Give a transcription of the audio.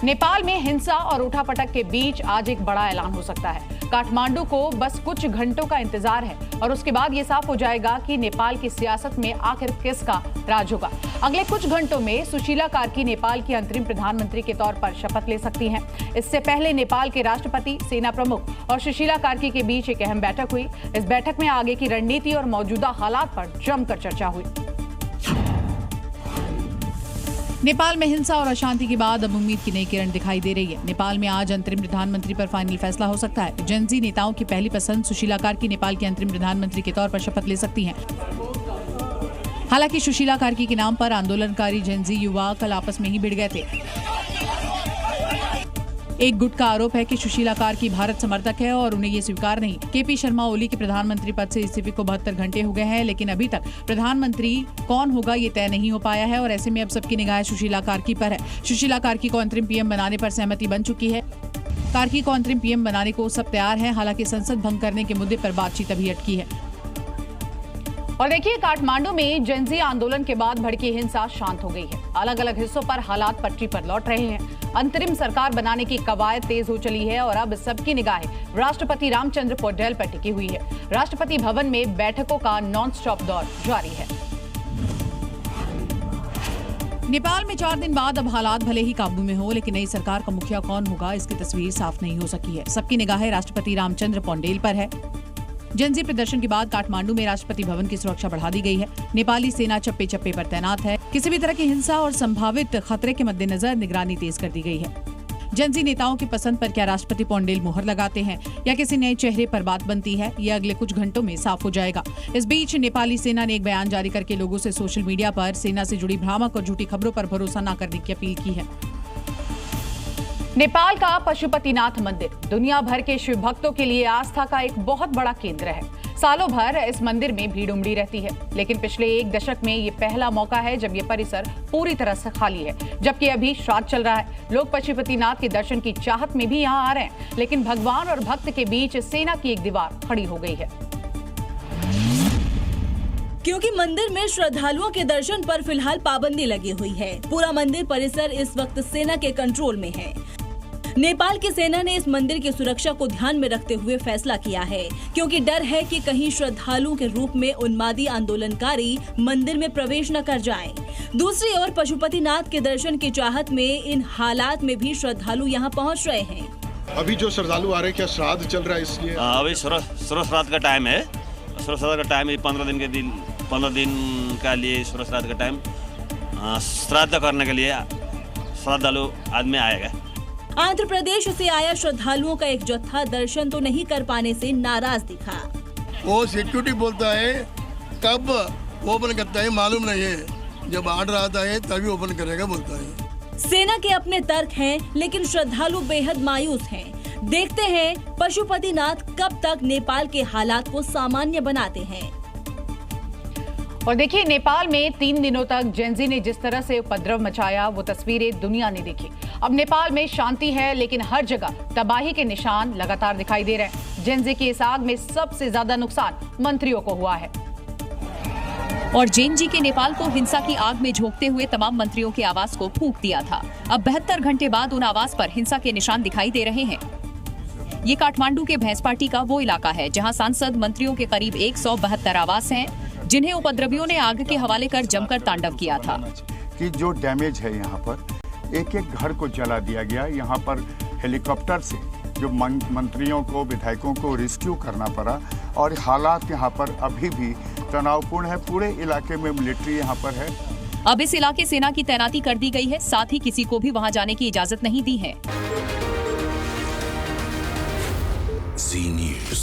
नेपाल में हिंसा और उठापटक के बीच आज एक बड़ा ऐलान हो सकता है। काठमांडू को बस कुछ घंटों का इंतजार है और उसके बाद ये साफ हो जाएगा कि नेपाल की सियासत में आखिर किसका राज होगा। अगले कुछ घंटों में सुशीला कार्की नेपाल की अंतरिम प्रधानमंत्री के तौर पर शपथ ले सकती हैं। इससे पहले नेपाल के राष्ट्रपति, सेना प्रमुख और सुशीला कार्की के बीच एक अहम बैठक हुई। इस बैठक में आगे की रणनीति और मौजूदा हालात पर जमकर चर्चा हुई। नेपाल में हिंसा और अशांति के बाद अब उम्मीद की नई किरण दिखाई दे रही है। नेपाल में आज अंतरिम प्रधानमंत्री पर फाइनल फैसला हो सकता है। जेनजी नेताओं की पहली पसंद सुशीला कार्की नेपाल के अंतरिम प्रधानमंत्री के तौर पर शपथ ले सकती हैं। हालांकि सुशीला कार्की के नाम पर आंदोलनकारी जेनजी युवा कल आपस में ही भिड़ गए थे। एक गुट का आरोप है कि सुशीला कार्की भारत समर्थक है और उन्हें ये स्वीकार नहीं। केपी शर्मा ओली के प्रधानमंत्री पद से इस्तीफे को 72 घंटे हो गए हैं, लेकिन अभी तक प्रधानमंत्री कौन होगा ये तय नहीं हो पाया है और ऐसे में अब सबकी निगाह सुशीला कार्की पर है। सुशीला कार्की को अंतरिम पीएम बनाने पर सहमति बन चुकी है। कार्की को अंतरिम पीएम बनाने को सब तैयार है। हालांकि संसद भंग करने के मुद्दे पर बातचीत अभी अटकी है। और देखिए, काठमांडू में जेनजी आंदोलन के बाद भड़की हिंसा शांत हो गई है। अलग अलग हिस्सों पर हालात पटरी पर लौट रहे हैं। अंतरिम सरकार बनाने की कवायद तेज हो चली है और अब सबकी निगाहें राष्ट्रपति रामचंद्र पौडेल पर टिकी हुई है। राष्ट्रपति भवन में बैठकों का नॉन स्टॉप दौर जारी है। नेपाल में 4 दिन बाद अब हालात भले ही काबू में हो, लेकिन नई सरकार का मुखिया कौन होगा इसकी तस्वीर साफ नहीं हो सकी है। सबकी निगाहें राष्ट्रपति रामचंद्र पौडेल पर है। जेनजी प्रदर्शन के बाद काठमांडू में राष्ट्रपति भवन की सुरक्षा बढ़ा दी गई है। नेपाली सेना चप्पे चप्पे पर तैनात है। किसी भी तरह की हिंसा और संभावित खतरे के मद्देनजर निगरानी तेज कर दी गई है। जेनजी नेताओं की पसंद पर क्या राष्ट्रपति पौडेल मुहर लगाते हैं या किसी नए चेहरे पर बात बनती है, यह अगले कुछ घंटों में साफ हो जाएगा। इस बीच नेपाली सेना ने एक बयान जारी करके लोगों से सोशल मीडिया पर सेना से जुड़ी भ्रामक और झूठी खबरों पर भरोसा न करने की अपील की है। नेपाल का पशुपतिनाथ मंदिर दुनिया भर के शिव भक्तों के लिए आस्था का एक बहुत बड़ा केंद्र है। सालों भर इस मंदिर में भीड़ उमड़ी रहती है, लेकिन पिछले 1 दशक में ये पहला मौका है जब ये परिसर पूरी तरह से खाली है। जबकि अभी श्राद्ध चल रहा है। लोग पशुपतिनाथ के दर्शन की चाहत में भी यहाँ आ रहे हैं, लेकिन भगवान और भक्त के बीच सेना की एक दीवार खड़ी हो गई है। क्योंकि मंदिर में श्रद्धालुओं के दर्शन पर फिलहाल पाबंदी लगी हुई है। पूरा मंदिर परिसर इस वक्त सेना के कंट्रोल में है। नेपाल की सेना ने इस मंदिर की सुरक्षा को ध्यान में रखते हुए फैसला किया है, क्योंकि डर है कि कहीं श्रद्धालुओं के रूप में उन्मादी आंदोलनकारी मंदिर में प्रवेश न कर जाएं। दूसरी ओर पशुपतिनाथ के दर्शन की चाहत में इन हालात में भी श्रद्धालु यहां पहुंच रहे हैं। अभी जो श्रद्धालु आ रहे हैं, क्या श्राद्ध चल रहा है इसलिए? अभी श्राद्ध का टाइम है। श्राद्ध का टाइम है 15 दिन का लिए श्राद्ध का टाइम। श्राद्ध करने के लिए श्रद्धालु आदमी आएगा। आंध्र प्रदेश से आया श्रद्धालुओं का एक जत्था दर्शन तो नहीं कर पाने से नाराज दिखा। वो सिक्योरिटी बोलता है कब ओपन करता है मालूम नहीं है, जब ऑर्डर आता है तभी ओपन करेगा बोलता है। सेना के अपने तर्क हैं, लेकिन श्रद्धालु बेहद मायूस हैं। देखते हैं पशुपतिनाथ कब तक नेपाल के हालात को सामान्य बनाते हैं। और देखिए, नेपाल में 3 दिनों तक जेनजी ने जिस तरह से उपद्रव मचाया, वो तस्वीरें दुनिया ने देखी। अब नेपाल में शांति है, लेकिन हर जगह तबाही के निशान लगातार दिखाई दे रहे हैं। जेनजी की इस आग में सबसे ज्यादा नुकसान मंत्रियों को हुआ है। और जेनजी के नेपाल को हिंसा की आग में झोंकते हुए तमाम मंत्रियों के आवास को फूंक दिया था। अब 72 घंटे बाद उन आवास पर हिंसा के निशान दिखाई दे रहे हैं। ये काठमांडू के भैंसपाटी का वो इलाका है जहाँ सांसद मंत्रियों के करीब 172 आवास हैं, जिन्हें उपद्रवियों ने आग के हवाले कर जमकर तांडव किया था। कि जो डैमेज है यहाँ पर, एक एक घर को जला दिया गया। यहाँ पर हेलीकॉप्टर से जो मंत्रियों को, विधायकों को रेस्क्यू करना पड़ा और हालात यहाँ पर अभी भी तनावपूर्ण है। पूरे इलाके में मिलिट्री यहाँ पर है। अब इस इलाके सेना की तैनाती कर दी गई है, साथ ही किसी को भी वहाँ जाने की इजाजत नहीं दी है। Zee News।